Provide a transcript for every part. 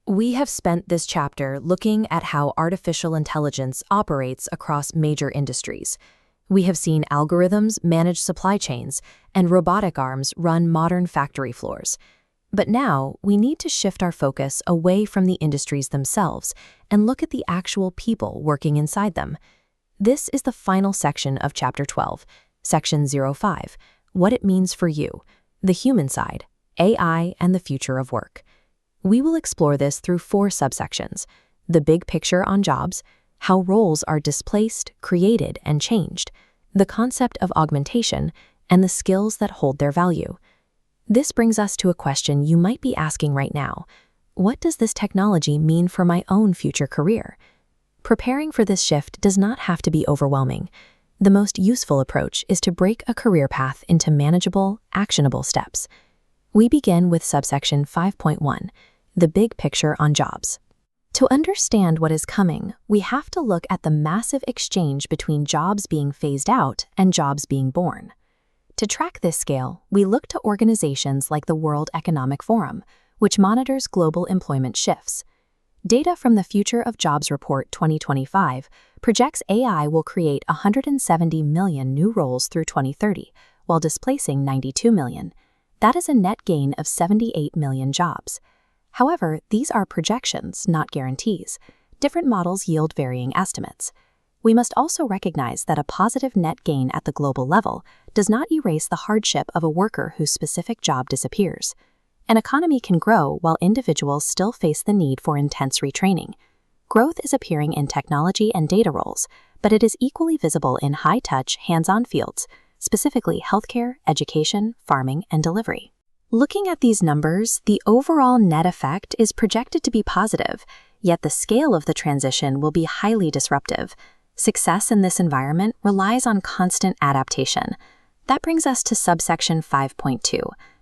We have spent this chapter looking at how artificial intelligence operates across major industries. We have seen algorithms manage supply chains and robotic arms run modern factory floors. But now, we need to shift our focus away from the industries themselves and look at the actual people working inside them. This is the final section of Chapter 12, Section 05, What It Means for You, the Human Side, AI and the Future of Work. We will explore this through 4 subsections: the big picture on jobs, how roles are displaced, created, and changed, the concept of augmentation, and the skills that hold their value. This brings us to a question you might be asking right now. What does this technology mean for my own future career? Preparing for this shift does not have to be overwhelming. The most useful approach is to break a career path into manageable, actionable steps. We begin with subsection 5.1, the big picture on jobs. To understand what is coming, we have to look at the massive exchange between jobs being phased out and jobs being born. To track this scale, we look to organizations like the World Economic Forum, which monitors global employment shifts. Data from the Future of Jobs Report 2025 projects AI will create 170 million new roles through 2030, while displacing 92 million. That is a net gain of 78 million jobs. However, these are projections, not guarantees. Different models yield varying estimates. We must also recognize that a positive net gain at the global level does not erase the hardship of a worker whose specific job disappears. An economy can grow while individuals still face the need for intense retraining. Growth is appearing in technology and data roles, but it is equally visible in high-touch, hands-on fields, specifically healthcare, education, farming, and delivery. Looking at these numbers, the overall net effect is projected to be positive, yet the scale of the transition will be highly disruptive. Success in this environment relies on constant adaptation. That brings us to subsection 5.2,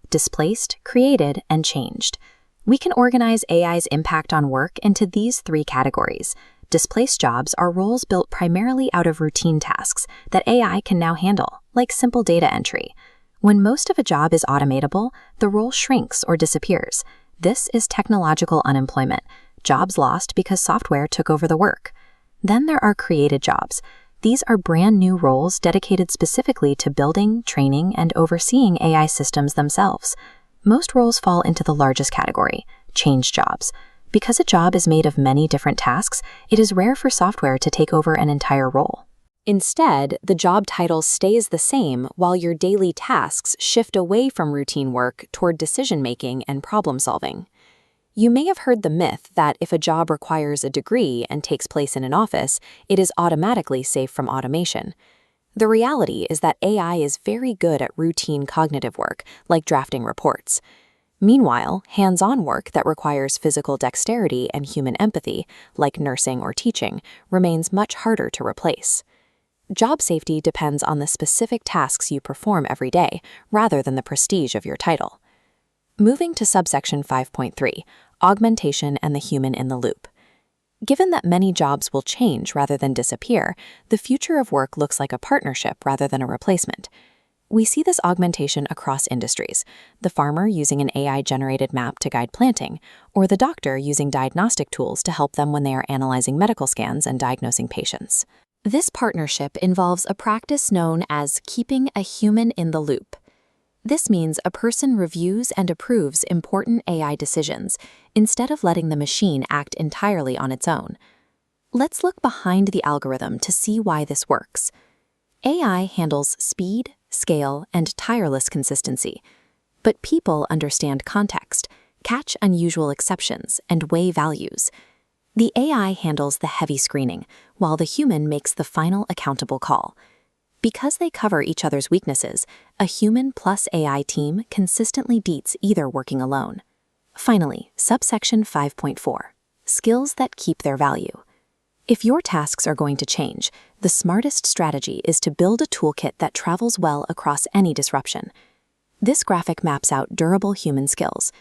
displaced, created, and changed. We can organize AI's impact on work into these 3 categories. Displaced jobs are roles built primarily out of routine tasks that AI can now handle, like simple data entry. When most of a job is automatable, the role shrinks or disappears. This is technological unemployment, jobs lost because software took over the work. Then there are created jobs. These are brand new roles dedicated specifically to building, training, and overseeing AI systems themselves. Most roles fall into the largest category, change jobs. Because a job is made of many different tasks, it is rare for software to take over an entire role. Instead, the job title stays the same while your daily tasks shift away from routine work toward decision-making and problem-solving. You may have heard the myth that if a job requires a degree and takes place in an office, it is automatically safe from automation. The reality is that AI is very good at routine cognitive work, like drafting reports. Meanwhile, hands-on work that requires physical dexterity and human empathy, like nursing or teaching, remains much harder to replace. Job safety depends on the specific tasks you perform every day, rather than the prestige of your title. Moving to subsection 5.3, augmentation and the human in the loop. Given that many jobs will change rather than disappear, the future of work looks like a partnership rather than a replacement. We see this augmentation across industries, the farmer using an AI-generated map to guide planting, or the doctor using diagnostic tools to help them when they are analyzing medical scans and diagnosing patients. This partnership involves a practice known as keeping a human in the loop. This means a person reviews and approves important AI decisions instead of letting the machine act entirely on its own. Let's look behind the algorithm to see why this works. AI handles speed, scale, and tireless consistency. But people understand context, catch unusual exceptions, and weigh values. The AI handles the heavy screening, while the human makes the final accountable call. Because they cover each other's weaknesses, a human plus AI team consistently beats either working alone. Finally, subsection 5.4, skills that keep their value. If your tasks are going to change, the smartest strategy is to build a toolkit that travels well across any disruption. This graphic maps out durable human skills.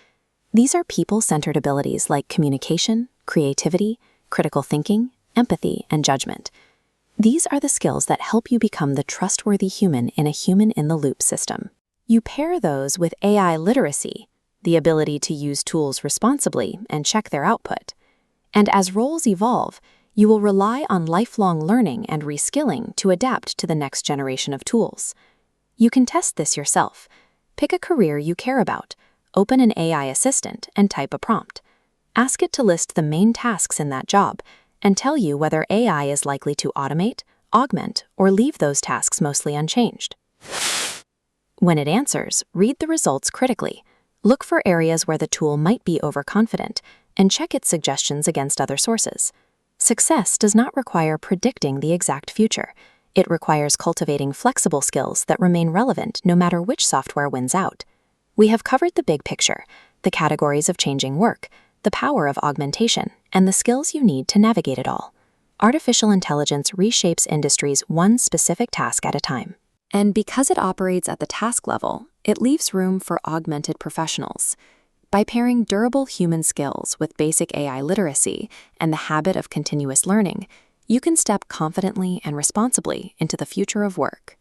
These are people-centered abilities like communication, creativity, critical thinking, empathy, and judgment. These are the skills that help you become the trustworthy human in a human-in-the-loop system. You pair those with AI literacy, the ability to use tools responsibly and check their output. And as roles evolve, you will rely on lifelong learning and reskilling to adapt to the next generation of tools. You can test this yourself. Pick a career you care about, open an AI assistant, and type a prompt. Ask it to list the main tasks in that job and tell you whether AI is likely to automate, augment, or leave those tasks mostly unchanged. When it answers, read the results critically. Look for areas where the tool might be overconfident and check its suggestions against other sources. Success does not require predicting the exact future. It requires cultivating flexible skills that remain relevant no matter which software wins out. We have covered the big picture, the categories of changing work, the power of augmentation, and the skills you need to navigate it all. Artificial intelligence reshapes industries one specific task at a time. And because it operates at the task level, it leaves room for augmented professionals. By pairing durable human skills with basic AI literacy and the habit of continuous learning, you can step confidently and responsibly into the future of work.